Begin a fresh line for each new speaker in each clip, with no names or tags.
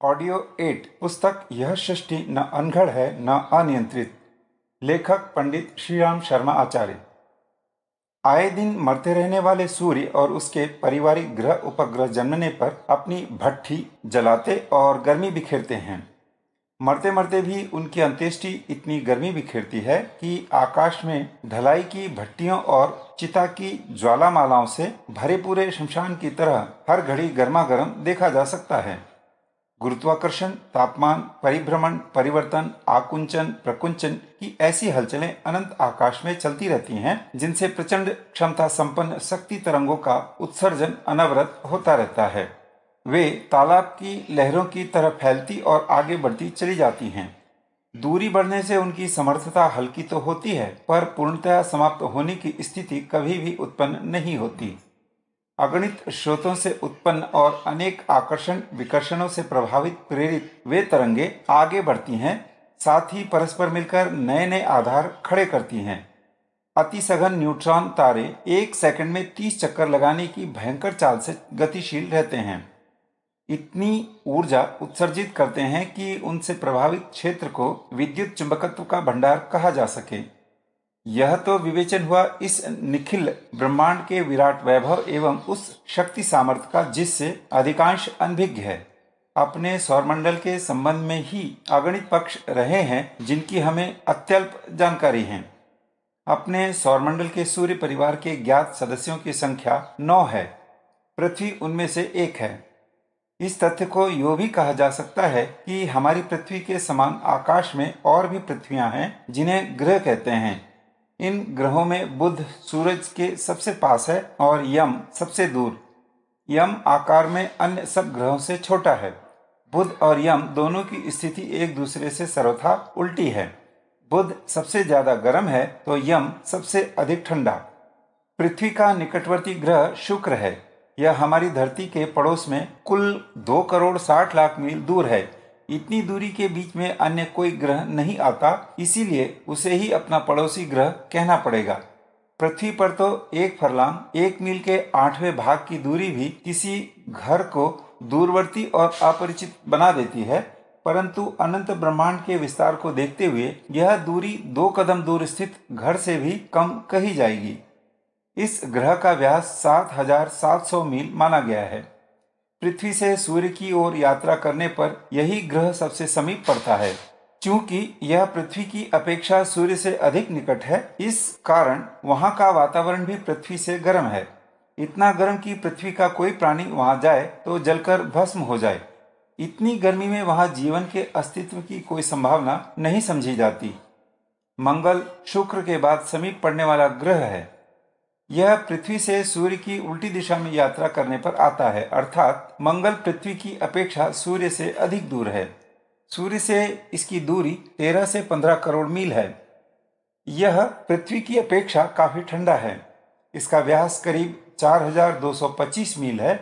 Audio 8 पुस्तक यह सृष्टि न अनघड़ है न अनियंत्रित। लेखक पंडित श्रीराम शर्मा आचार्य। आए दिन मरते रहने वाले सूर्य और उसके पारिवारिक ग्रह उपग्रह जन्मने पर अपनी भट्ठी जलाते और गर्मी बिखेरते हैं। मरते मरते भी उनकी अंत्येष्टि इतनी गर्मी बिखेरती है कि आकाश में ढलाई की भट्टियों और चिता की ज्वालामालाओं से भरे पूरे शमशान की तरह हर घड़ी गर्मा गर्म देखा जा सकता है। गुरुत्वाकर्षण, तापमान, परिभ्रमण, परिवर्तन, आकुंचन, प्रकुंचन की ऐसी हलचलें अनंत आकाश में चलती रहती हैं, जिनसे प्रचंड क्षमता संपन्न शक्ति तरंगों का उत्सर्जन अनवरत होता रहता है। वे तालाब की लहरों की तरह फैलती और आगे बढ़ती चली जाती हैं। दूरी बढ़ने से उनकी समर्थता हल्की तो होती है, पर पूर्णतया समाप्त होने की स्थिति कभी भी उत्पन्न नहीं होती। अगणित स्रोतों से उत्पन्न और अनेक आकर्षण विकर्षणों से प्रभावित प्रेरित वे तरंगे आगे बढ़ती हैं, साथ ही परस्पर मिलकर नए नए आधार खड़े करती हैं। अति सघन न्यूट्रॉन तारे एक सेकंड में 30 चक्कर लगाने की भयंकर चाल से गतिशील रहते हैं। इतनी ऊर्जा उत्सर्जित करते हैं कि उनसे प्रभावित क्षेत्र को विद्युत चुंबकत्व का भंडार कहा जा सके। यह तो विवेचन हुआ इस निखिल ब्रह्मांड के विराट वैभव एवं उस शक्ति सामर्थ्य का जिससे अधिकांश अनभिज्ञ है। अपने सौरमंडल के संबंध में ही अगणित पक्ष रहे हैं जिनकी हमें अत्यल्प जानकारी है। अपने सौरमंडल के सूर्य परिवार के ज्ञात सदस्यों की संख्या 9 है। पृथ्वी उनमें से एक है। इस तथ्य को यो भी कहा जा सकता है कि हमारी पृथ्वी के समान आकाश में और भी पृथ्वियां हैं जिन्हें ग्रह कहते हैं। इन ग्रहों में बुध सूरज के सबसे पास है और यम सबसे दूर। यम आकार में अन्य सब ग्रहों से छोटा है। बुध और यम दोनों की स्थिति एक दूसरे से सर्वथा उल्टी है। बुध सबसे ज्यादा गर्म है तो यम सबसे अधिक ठंडा। पृथ्वी का निकटवर्ती ग्रह शुक्र है। यह हमारी धरती के पड़ोस में कुल 2 करोड़ 60 लाख मील दूर है। इतनी दूरी के बीच में अन्य कोई ग्रह नहीं आता, इसीलिए उसे ही अपना पड़ोसी ग्रह कहना पड़ेगा। पृथ्वी पर तो एक फरलांग 1 मील के 8वें भाग की दूरी भी किसी घर को दूरवर्ती और अपरिचित बना देती है, परंतु अनंत ब्रह्मांड के विस्तार को देखते हुए यह दूरी 2 कदम दूर स्थित घर से भी कम कही जाएगी। इस ग्रह का व्यास 7,700 मील माना गया है। पृथ्वी से सूर्य की ओर यात्रा करने पर यही ग्रह सबसे समीप पड़ता है। चूंकि यह पृथ्वी की अपेक्षा सूर्य से अधिक निकट है, इस कारण वहां का वातावरण भी पृथ्वी से गर्म है। इतना गर्म कि पृथ्वी का कोई प्राणी वहां जाए तो जलकर भस्म हो जाए। इतनी गर्मी में वहां जीवन के अस्तित्व की कोई संभावना नहीं समझी जाती। मंगल शुक्र के बाद समीप पड़ने वाला ग्रह है। यह पृथ्वी से सूर्य की उल्टी दिशा में यात्रा करने पर आता है, अर्थात मंगल पृथ्वी की अपेक्षा सूर्य से अधिक दूर है। सूर्य से इसकी दूरी 13 से 15 करोड़ मील है। यह पृथ्वी की अपेक्षा काफी ठंडा है। इसका व्यास करीब 4,225 मील है।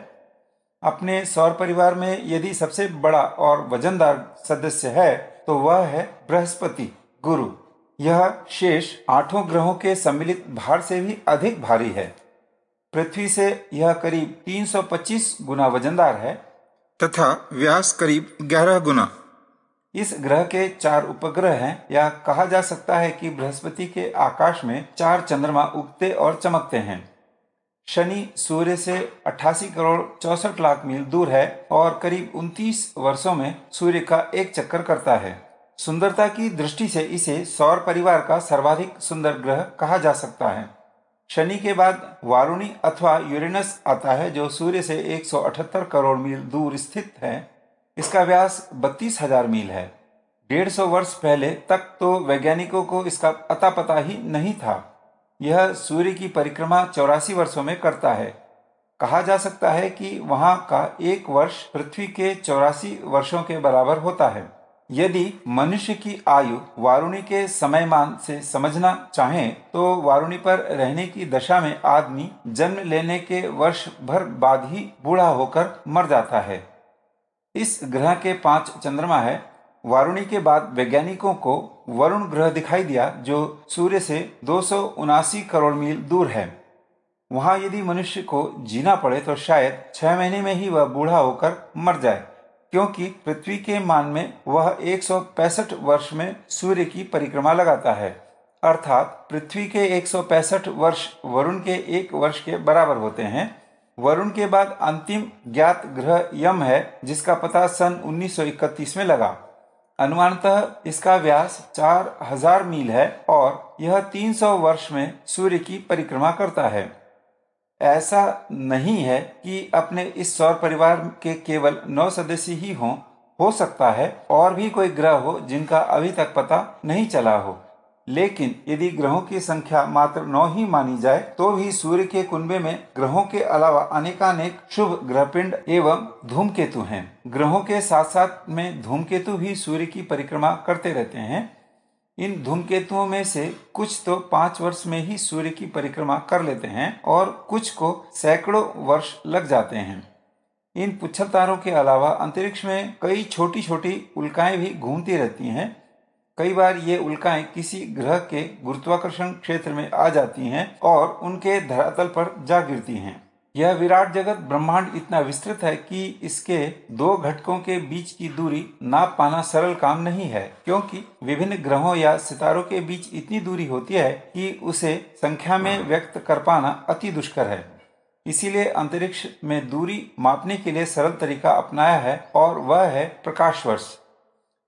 अपने सौर परिवार में यदि सबसे बड़ा और वजनदार सदस्य है तो वह है बृहस्पति, गुरु। यह शेष 8 ग्रहों के सम्मिलित भार से भी अधिक भारी है। पृथ्वी से यह करीब 325 गुना वजनदार है तथा व्यास करीब 11 गुना। इस ग्रह के 4 उपग्रह हैं, या कहा जा सकता है कि बृहस्पति के आकाश में 4 चंद्रमा उगते और चमकते हैं। शनि सूर्य से 88 करोड़ 64 लाख मील दूर है और करीब 29 वर्षों में सूर्य का एक चक्कर करता है। सुंदरता की दृष्टि से इसे सौर परिवार का सर्वाधिक सुंदर ग्रह कहा जा सकता है। शनि के बाद वारुणी अथवा यूरेनस आता है, जो सूर्य से 178 करोड़ मील दूर स्थित है। इसका व्यास 32,000 मील है। 150 वर्ष पहले तक तो वैज्ञानिकों को इसका अता पता ही नहीं था। यह सूर्य की परिक्रमा 84 वर्षों में करता है। कहा जा सकता है कि वहां का एक वर्ष पृथ्वी के 84 वर्षों के बराबर होता है। यदि मनुष्य की आयु वारुणी के समयमान से समझना चाहें तो वारुणी पर रहने की दशा में आदमी जन्म लेने के वर्ष भर बाद ही बूढ़ा होकर मर जाता है। इस ग्रह के 5 चंद्रमा है। वारुणी के बाद वैज्ञानिकों को वरुण ग्रह दिखाई दिया, जो सूर्य से 279 करोड़ मील दूर है। वहां यदि मनुष्य को जीना पड़े तो शायद 6 महीने में ही वह बूढ़ा होकर मर जाए। क्योंकि पृथ्वी के मान में वह 165 वर्ष में सूर्य की परिक्रमा लगाता है। अर्थात पृथ्वी के 165 वर्ष वरुण के 1 वर्ष के बराबर होते हैं। वरुण के बाद अंतिम ज्ञात ग्रह यम है, जिसका पता सन 1931 में लगा। अनुमानतः इसका व्यास 4000 मील है और यह 300 वर्ष में सूर्य की परिक्रमा करता है। ऐसा नहीं है कि अपने इस सौर परिवार के केवल 9 सदस्य ही हों, हो सकता है और भी कोई ग्रह हो जिनका अभी तक पता नहीं चला हो। लेकिन यदि ग्रहों की संख्या मात्र 9 ही मानी जाए तो भी सूर्य के कुनबे में ग्रहों के अलावा अनेकानेक शुभ ग्रहपिंड एवं धूमकेतु हैं। ग्रहों के साथ साथ में धूमकेतु भी सूर्य की परिक्रमा करते रहते हैं। इन धूमकेतुओं में से कुछ तो 5 वर्ष में ही सूर्य की परिक्रमा कर लेते हैं और कुछ को सैकड़ों वर्ष लग जाते हैं। इन पुच्छर तारों के अलावा अंतरिक्ष में कई छोटी छोटी उल्काएं भी घूमती रहती हैं। कई बार ये उल्काएं किसी ग्रह के गुरुत्वाकर्षण क्षेत्र में आ जाती हैं और उनके धरातल पर जा गिरती हैं। यह विराट जगत ब्रह्मांड इतना विस्तृत है कि इसके 2 घटकों के बीच की दूरी नाप पाना सरल काम नहीं है, क्योंकि विभिन्न ग्रहों या सितारों के बीच इतनी दूरी होती है कि उसे संख्या में व्यक्त कर पाना अति दुष्कर है। इसीलिए अंतरिक्ष में दूरी मापने के लिए सरल तरीका अपनाया है और वह है प्रकाश वर्ष।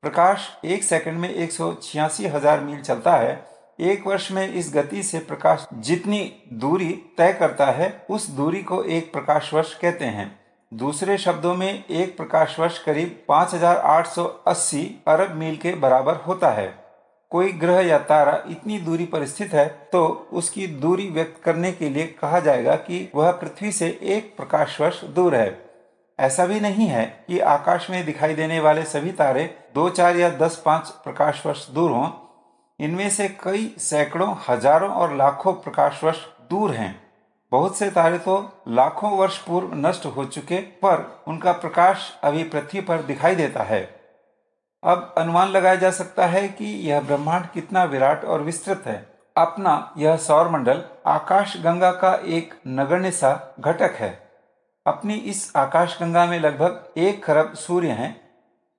प्रकाश 1 सेकंड में 186,000 मील चलता है। 1 वर्ष में इस गति से प्रकाश जितनी दूरी तय करता है उस दूरी को एक प्रकाश वर्ष कहते हैं। दूसरे शब्दों में एक प्रकाश वर्ष करीब 5,880 अरब मील के बराबर होता है। कोई ग्रह या तारा इतनी दूरी पर स्थित है तो उसकी दूरी व्यक्त करने के लिए कहा जाएगा कि वह पृथ्वी से 1 प्रकाश वर्ष दूर है। ऐसा भी नहीं है कि आकाश में दिखाई देने वाले सभी तारे 2, 4 या 10, 5 प्रकाश वर्ष दूर हों। इनमें से कई सैकड़ों, हजारों और लाखों प्रकाश वर्ष दूर हैं। बहुत से तारे तो लाखों वर्ष पूर्व नष्ट हो चुके, पर उनका प्रकाश अभी पृथ्वी पर दिखाई देता है। अब अनुमान लगाया जा सकता है कि यह ब्रह्मांड कितना विराट और विस्तृत है। अपना यह सौर मंडल आकाश गंगा का एक नगण्य सा घटक है। अपनी इस आकाश गंगा में लगभग 1 खरब सूर्य हैं,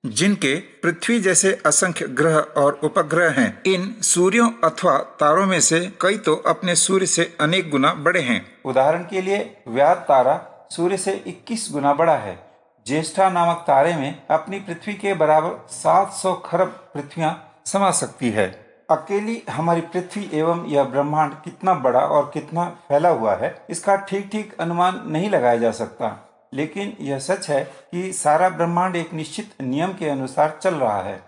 जिनके पृथ्वी जैसे असंख्य ग्रह और उपग्रह हैं। इन सूर्यों अथवा तारों में से कई तो अपने सूर्य से अनेक गुना बड़े हैं। उदाहरण के लिए व्याध तारा सूर्य से 21 गुना बड़ा है। ज्येष्ठा नामक तारे में अपनी पृथ्वी के बराबर 700 खरब पृथ्वियां समा सकती है। अकेली हमारी पृथ्वी एवं यह ब्रह्मांड कितना बड़ा और कितना फैला हुआ है, इसका ठीक ठीक अनुमान नहीं लगाया जा सकता। लेकिन यह सच है कि सारा ब्रह्मांड एक निश्चित नियम के अनुसार चल रहा है।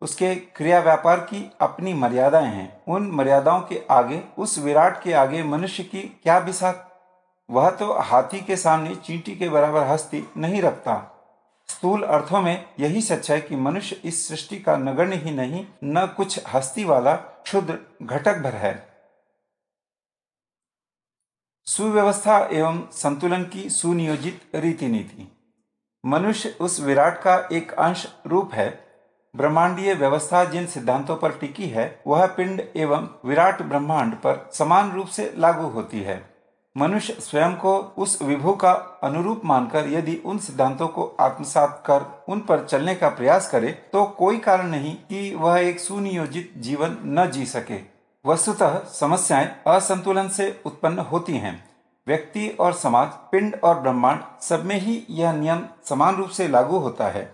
उसके क्रिया व्यापार की अपनी मर्यादाएं हैं। उन मर्यादाओं के आगे, उस विराट के आगे मनुष्य की क्या बिसात। वह तो हाथी के सामने चींटी के बराबर हस्ती नहीं रखता। स्थूल अर्थों में यही सच है कि मनुष्य इस सृष्टि का नगण्य ही नहीं, न कुछ हस्ती वाला क्षुद्र घटक भर है। सुव्यवस्था एवं संतुलन की सुनियोजित रीति नीति। मनुष्य उस विराट का एक अंश रूप है। ब्रह्मांडीय व्यवस्था जिन सिद्धांतों पर टिकी है वह पिंड एवं विराट ब्रह्मांड पर समान रूप से लागू होती है। मनुष्य स्वयं को उस विभु का अनुरूप मानकर यदि उन सिद्धांतों को आत्मसात कर उन पर चलने का प्रयास करे तो कोई कारण नहीं कि वह एक सुनियोजित जीवन न जी सके। वस्तुतः समस्याएं असंतुलन से उत्पन्न होती हैं। व्यक्ति और समाज, पिंड और ब्रह्मांड सब में ही यह नियम समान रूप से लागू होता है।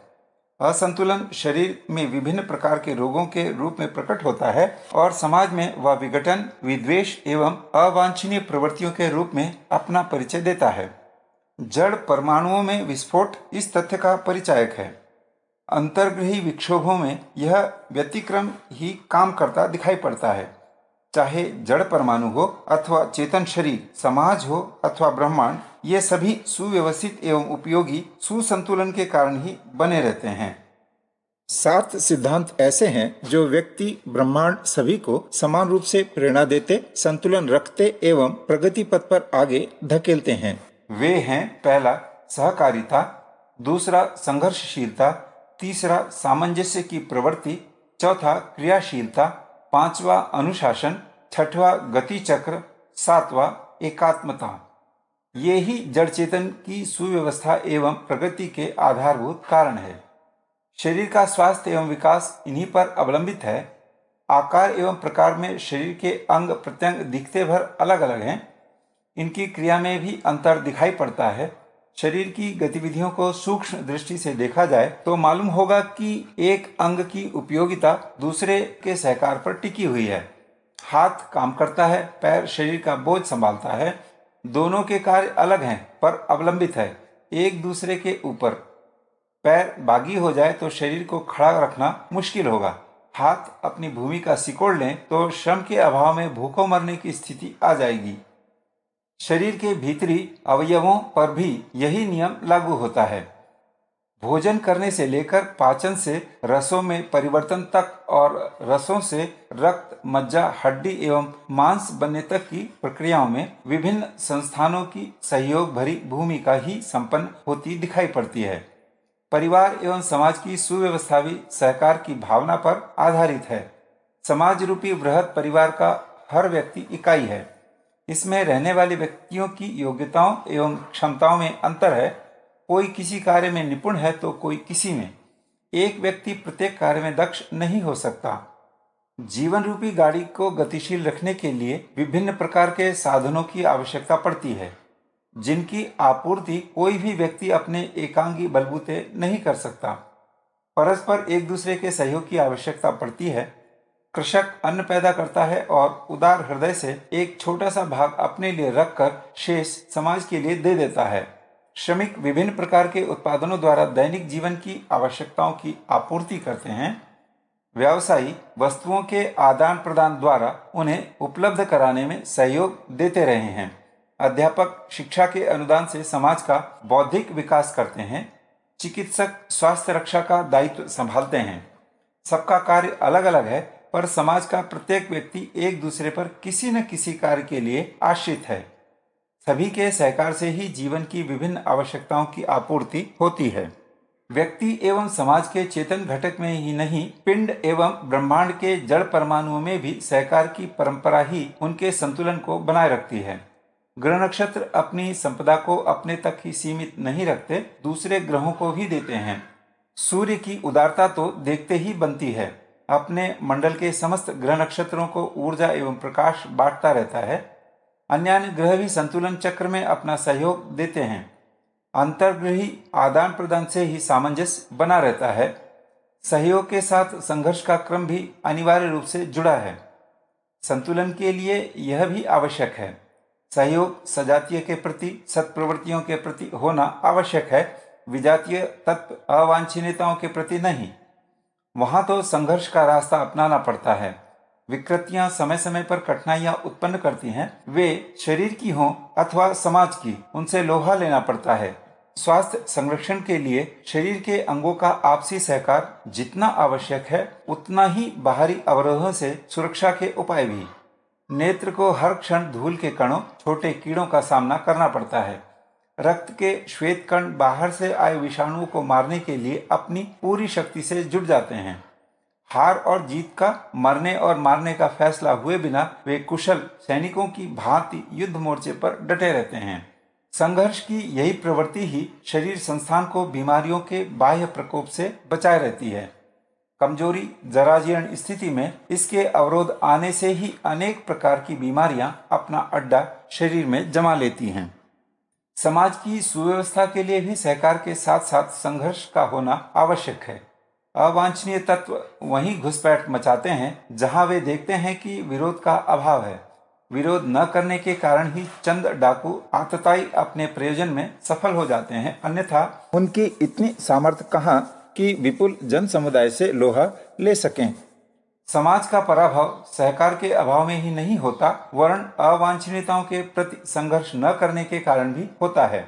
असंतुलन शरीर में विभिन्न प्रकार के रोगों के रूप में प्रकट होता है और समाज में वह विघटन, विद्वेष एवं अवांछनीय प्रवृत्तियों के रूप में अपना परिचय देता है। जड़ परमाणुओं में विस्फोट इस तथ्य का परिचायक है। अंतर्ग्रही विक्षोभों में यह व्यतिक्रम ही काम करता दिखाई पड़ता है। चाहे जड़ परमाणु हो अथवा चेतन शरीर, समाज हो अथवा ब्रह्मांड, ये सभी सुव्यवस्थित एवं उपयोगी सुसंतुलन के कारण ही बने रहते हैं। 7 सिद्धांत ऐसे हैं जो व्यक्ति, ब्रह्मांड सभी को समान रूप से प्रेरणा देते, संतुलन रखते एवं प्रगति पथ पर आगे धकेलते हैं। वे हैं, पहला सहकारिता, दूसरा संघर्षशीलता, तीसरा सामंजस्य की प्रवृत्ति, चौथा क्रियाशीलता, 5वां अनुशासन, 6वां गति चक्र, 7वां एकात्मता। ये ही जड़ चेतन की सुव्यवस्था एवं प्रगति के आधारभूत कारण है। शरीर का स्वास्थ्य एवं विकास इन्हीं पर अवलंबित है। आकार एवं प्रकार में शरीर के अंग प्रत्यंग दिखते भर अलग अलग हैं। इनकी क्रिया में भी अंतर दिखाई पड़ता है। शरीर की गतिविधियों को सूक्ष्म दृष्टि से देखा जाए तो मालूम होगा कि एक अंग की उपयोगिता दूसरे के सहकार पर टिकी हुई है। हाथ काम करता है, पैर शरीर का बोझ संभालता है। दोनों के कार्य अलग हैं पर अवलंबित है एक दूसरे के ऊपर। पैर बागी हो जाए तो शरीर को खड़ा रखना मुश्किल होगा। हाथ अपनी भूमिका सिकोड़ लें तो श्रम के अभाव में भूखों मरने की स्थिति आ जाएगी। शरीर के भीतरी अवयवों पर भी यही नियम लागू होता है। भोजन करने से लेकर पाचन से रसों में परिवर्तन तक और रसों से रक्त, मज्जा, हड्डी एवं मांस बनने तक की प्रक्रियाओं में विभिन्न संस्थानों की सहयोग भरी भूमिका ही संपन्न होती दिखाई पड़ती है। परिवार एवं समाज की सुव्यवस्था भी सहकार की भावना पर आधारित है। समाज रूपी बृहद परिवार का हर व्यक्ति इकाई है। इसमें रहने वाले व्यक्तियों की योग्यताओं एवं क्षमताओं में अंतर है। कोई किसी कार्य में निपुण है तो कोई किसी में। एक व्यक्ति प्रत्येक कार्य में दक्ष नहीं हो सकता। जीवन रूपी गाड़ी को गतिशील रखने के लिए विभिन्न प्रकार के साधनों की आवश्यकता पड़ती है, जिनकी आपूर्ति कोई भी व्यक्ति अपने एकांगी बलबूते नहीं कर सकता। परस्पर एक दूसरे के सहयोग की आवश्यकता पड़ती है। कृषक अन्न पैदा करता है और उदार हृदय से एक छोटा सा भाग अपने लिए रखकर शेष समाज के लिए दे देता है। श्रमिक विभिन्न प्रकार के उत्पादनों द्वारा दैनिक जीवन की आवश्यकताओं की आपूर्ति करते हैं। व्यवसायी वस्तुओं के आदान प्रदान द्वारा उन्हें उपलब्ध कराने में सहयोग देते रहे हैं। अध्यापक शिक्षा के अनुदान से समाज का बौद्धिक विकास करते हैं। चिकित्सक स्वास्थ्य रक्षा का दायित्व संभालते हैं। सबका कार्य अलग अलग है पर समाज का प्रत्येक व्यक्ति एक दूसरे पर किसी न किसी कार्य के लिए आश्रित है। सभी के सहकार से ही जीवन की विभिन्न आवश्यकताओं की आपूर्ति होती है। व्यक्ति एवं समाज के चेतन घटक में ही नहीं, पिंड एवं ब्रह्मांड के जड़ परमाणुओं में भी सहकार की परंपरा ही उनके संतुलन को बनाए रखती है। ग्रह नक्षत्र अपनी संपदा को अपने तक ही सीमित नहीं रखते, दूसरे ग्रहों को भी देते हैं। सूर्य की उदारता तो देखते ही बनती है। अपने मंडल के समस्त ग्रह नक्षत्रों को ऊर्जा एवं प्रकाश बांटता रहता है। अन्य ग्रह भी संतुलन चक्र में अपना सहयोग देते हैं। अंतर्ग्रही आदान प्रदान से ही सामंजस्य बना रहता है। सहयोग के साथ संघर्ष का क्रम भी अनिवार्य रूप से जुड़ा है। संतुलन के लिए यह भी आवश्यक है। सहयोग सजातीय के प्रति, सत्प्रवृत्तियों के प्रति होना आवश्यक है, विजातीय तत्व अवांछनीयताओं के प्रति नहीं। वहां तो संघर्ष का रास्ता अपनाना पड़ता है। विकृतियां समय समय पर कठिनाइयां उत्पन्न करती हैं, वे शरीर की हों अथवा समाज की, उनसे लोहा लेना पड़ता है। स्वास्थ्य संरक्षण के लिए शरीर के अंगों का आपसी सहकार जितना आवश्यक है, उतना ही बाहरी अवरोधों से सुरक्षा के उपाय भी। नेत्र को हर क्षण धूल के कणों, छोटे कीड़ों का सामना करना पड़ता है। रक्त के श्वेत कण बाहर से आए विषाणुओं को मारने के लिए अपनी पूरी शक्ति से जुट जाते हैं। हार और जीत का, मरने और मारने का फैसला हुए बिना वे कुशल सैनिकों की भांति युद्ध मोर्चे पर डटे रहते हैं। संघर्ष की यही प्रवृत्ति ही शरीर संस्थान को बीमारियों के बाह्य प्रकोप से बचाए रहती है। कमजोरी, जराजीर्ण स्थिति में इसके अवरोध आने से ही अनेक प्रकार की बीमारियां अपना अड्डा शरीर में जमा लेती हैं। समाज की सुव्यवस्था के लिए भी सहकार के साथ साथ संघर्ष का होना आवश्यक है। अवांछनीय तत्व वहीं घुसपैठ मचाते हैं जहां वे देखते हैं कि विरोध का अभाव है। विरोध न करने के कारण ही चंद डाकू आतताई अपने प्रयोजन में सफल हो जाते हैं, अन्यथा उनकी इतनी सामर्थ्य कहाँ कि विपुल जन समुदाय से लोहा ले सकें। समाज का पराभव सहकार के अभाव में ही नहीं होता, वरन अवांछनीयताओं के प्रति संघर्ष न करने के कारण भी होता है।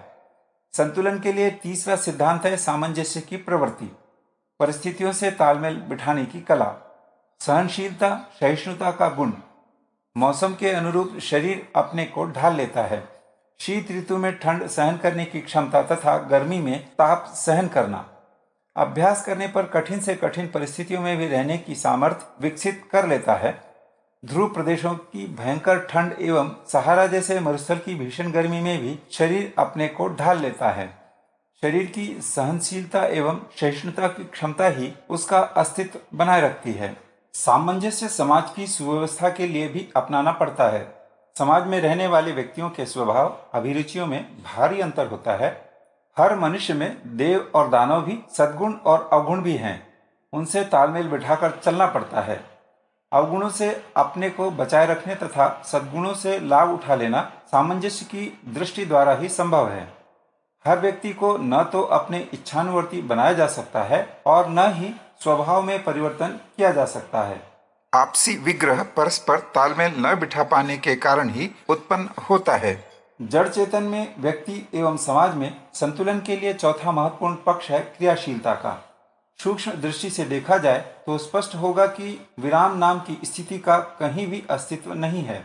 संतुलन के लिए तीसरा सिद्धांत है सामंजस्य की प्रवृत्ति, परिस्थितियों से तालमेल बिठाने की कला, सहनशीलता, सहिष्णुता का गुण। मौसम के अनुरूप शरीर अपने को ढाल लेता है। शीत ऋतु में ठंड सहन करने की क्षमता तथा गर्मी में ताप सहन करना। अभ्यास करने पर कठिन से कठिन परिस्थितियों में भी रहने की सामर्थ्य विकसित कर लेता है। ध्रुव प्रदेशों की भयंकर ठंड एवं सहारा जैसे मरुस्थल की भीषण गर्मी में भी शरीर अपने को ढाल लेता है। शरीर की सहनशीलता एवं सहिष्णुता की क्षमता ही उसका अस्तित्व बनाए रखती है। सामंजस्य समाज की सुव्यवस्था के लिए भी अपनाना पड़ता है। समाज में रहने वाले व्यक्तियों के स्वभाव अभिरुचियों में भारी अंतर होता है। हर मनुष्य में देव और दानव भी, सद्गुण और अवगुण भी हैं। उनसे तालमेल बिठाकर चलना पड़ता है। अवगुणों से अपने को बचाए रखने तथा सद्गुणों से लाभ उठा लेना सामंजस्य की दृष्टि द्वारा ही संभव है। हर व्यक्ति को न तो अपने इच्छानुवर्ती बनाया जा सकता है और न ही स्वभाव में परिवर्तन किया जा सकता है। आपसी विग्रह परस्पर तालमेल न बिठा पाने के कारण ही उत्पन्न होता है। जड़ चेतन में व्यक्ति एवं समाज में संतुलन के लिए चौथा महत्वपूर्ण पक्ष है क्रियाशीलता का। सूक्ष्म दृष्टि से देखा जाए तो स्पष्ट होगा कि विराम नाम की स्थिति का कहीं भी अस्तित्व नहीं है।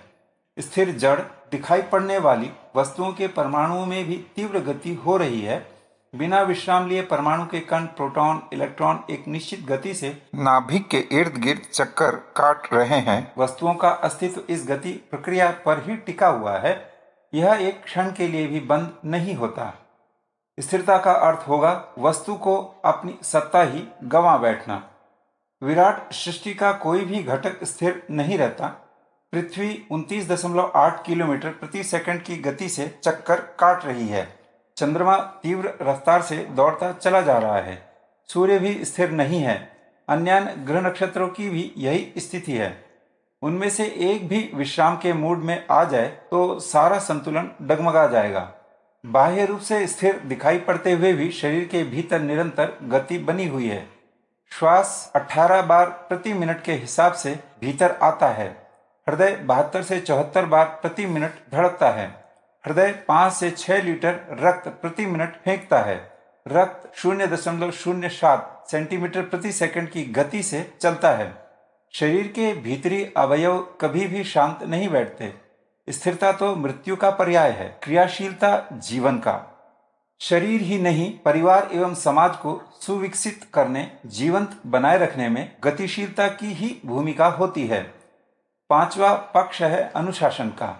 स्थिर जड़ दिखाई पड़ने वाली वस्तुओं के परमाणुओं में भी तीव्र गति हो रही है। बिना विश्राम लिए परमाणु के कण, प्रोटॉन, इलेक्ट्रॉन एक निश्चित गति से नाभिक के इर्द गिर्द चक्कर काट रहे हैं। वस्तुओं का अस्तित्व इस गति प्रक्रिया पर ही टिका हुआ है। यह एक क्षण के लिए भी बंद नहीं होता। स्थिरता का अर्थ होगा वस्तु को अपनी सत्ता ही गंवा बैठना। विराट सृष्टि का कोई भी घटक स्थिर नहीं रहता। पृथ्वी 29.8 किलोमीटर प्रति सेकंड की गति से चक्कर काट रही है। चंद्रमा तीव्र रफ्तार से दौड़ता चला जा रहा है। सूर्य भी स्थिर नहीं है। अन्य ग्रह नक्षत्रों की भी यही स्थिति है। उनमें से एक भी विश्राम के मूड में आ जाए तो सारा संतुलन डगमगा जाएगा। बाह्य रूप से स्थिर दिखाई पड़ते हुए भी शरीर के भीतर निरंतर गति बनी हुई है। श्वास 18 बार प्रति मिनट के हिसाब से भीतर आता है। हृदय 72 से 74 बार प्रति मिनट धड़कता है। हृदय 5 से 6 लीटर रक्त प्रति मिनट फेंकता है। रक्त 0.07 सेंटीमीटर प्रति सेकंड की गति से चलता है। शरीर के भीतरी अवयव कभी भी शांत नहीं बैठते। स्थिरता तो मृत्यु का पर्याय है, क्रियाशीलता जीवन का। शरीर ही नहीं, परिवार एवं समाज को सुविकसित करने, जीवंत बनाए रखने में गतिशीलता की ही भूमिका होती है। पांचवा पक्ष है अनुशासन का।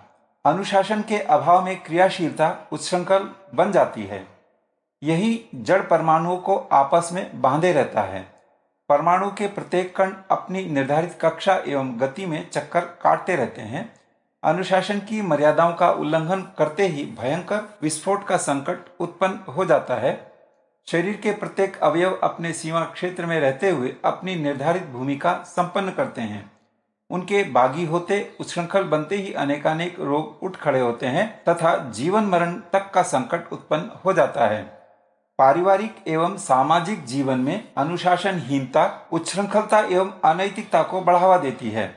अनुशासन के अभाव में क्रियाशीलता उच्छृंखल बन जाती है। यही जड़ परमाणुओं को आपस में बांधे रहता है। परमाणु के प्रत्येक कण अपनी निर्धारित कक्षा एवं गति में चक्कर काटते रहते हैं। अनुशासन की मर्यादाओं का उल्लंघन करते ही भयंकर विस्फोट का संकट उत्पन्न हो जाता है। शरीर के प्रत्येक अवयव अपने सीमा क्षेत्र में रहते हुए अपनी निर्धारित भूमिका संपन्न करते हैं। उनके बागी होते, उच्छृंखल बनते ही अनेकानेक रोग उठ खड़े होते हैं तथा जीवन मरण तक का संकट उत्पन्न हो जाता है। पारिवारिक एवं सामाजिक जीवन में अनुशासनहीनता उच्छृंखलता एवं अनैतिकता को बढ़ावा देती है।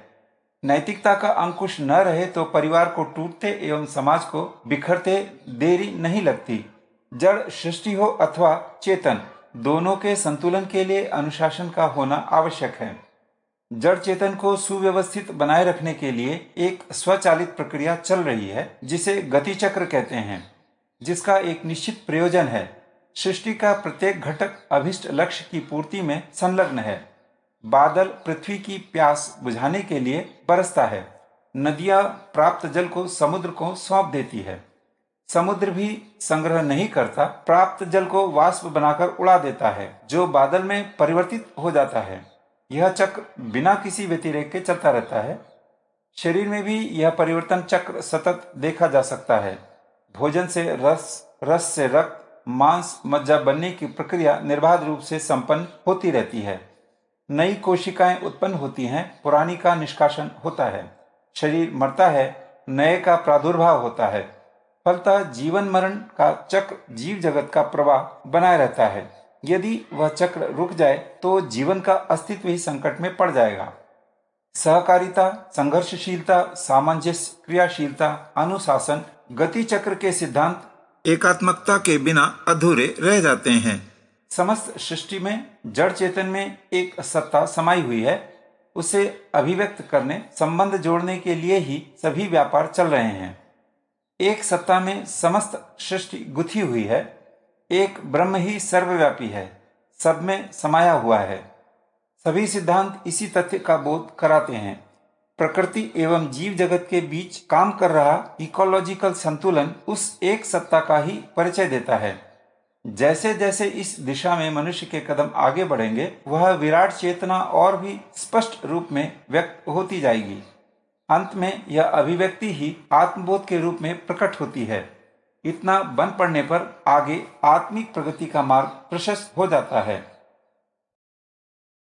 नैतिकता का अंकुश न रहे तो परिवार को टूटते एवं समाज को बिखरते देरी नहीं लगती। जड़ सृष्टि हो अथवा चेतन, दोनों के संतुलन के लिए अनुशासन का होना आवश्यक है। जड़ चेतन को सुव्यवस्थित बनाए रखने के लिए एक स्वचालित प्रक्रिया चल रही है जिसे गति चक्र कहते हैं, जिसका एक निश्चित प्रयोजन है। सृष्टि का प्रत्येक घटक अभिष्ट लक्ष्य की पूर्ति में संलग्न है। बादल पृथ्वी की प्यास बुझाने के लिए बरसता है। नदियां प्राप्त जल को समुद्र को सौंप देती है। समुद्र भी संग्रह नहीं करता, प्राप्त जल को वाष्प बनाकर उड़ा देता है, जो बादल में परिवर्तित हो जाता है। यह चक्र बिना किसी व्यतिरेक के चलता रहता है। शरीर में भी यह परिवर्तन चक्र सतत देखा जा सकता है। भोजन से रस, रस से रक्त, मांस, मज्जा बनने की प्रक्रिया निर्बाध रूप से संपन्न होती रहती है। नई कोशिकाएं उत्पन्न होती हैं, पुरानी का निष्कासन होता है। शरीर मरता है, नए का प्रादुर्भाव होता है। फलतः जीवन मरण का चक्र जीव जगत का प्रवाह बनाए रहता है। यदि वह चक्र रुक जाए तो जीवन का अस्तित्व ही संकट में पड़ जाएगा। सहकारिता, संघर्षशीलता, सामंजस्य, क्रियाशीलता, अनुशासन, गति चक्र के सिद्धांत एकात्मकता के बिना अधूरे रह जाते हैं। समस्त सृष्टि में जड़ चेतन में एक सत्ता समाई हुई है। उसे अभिव्यक्त करने, संबंध जोड़ने के लिए ही सभी व्यापार चल रहे हैं। एक सत्ता में समस्त सृष्टि गुथी हुई है। एक ब्रह्म ही सर्वव्यापी है, सब में समाया हुआ है। सभी सिद्धांत इसी तथ्य का बोध कराते हैं। प्रकृति एवं जीव जगत के बीच काम कर रहा इकोलॉजिकल संतुलन उस एक सत्ता का ही परिचय देता है। जैसे जैसे इस दिशा में मनुष्य के कदम आगे बढ़ेंगे, वह विराट चेतना और भी स्पष्ट रूप में व्यक्त होती जाएगी। अंत में यह अभिव्यक्ति ही आत्मबोध के रूप में प्रकट होती है। इतना बन पड़ने पर आगे आत्मिक प्रगति का मार्ग प्रशस्त हो जाता है।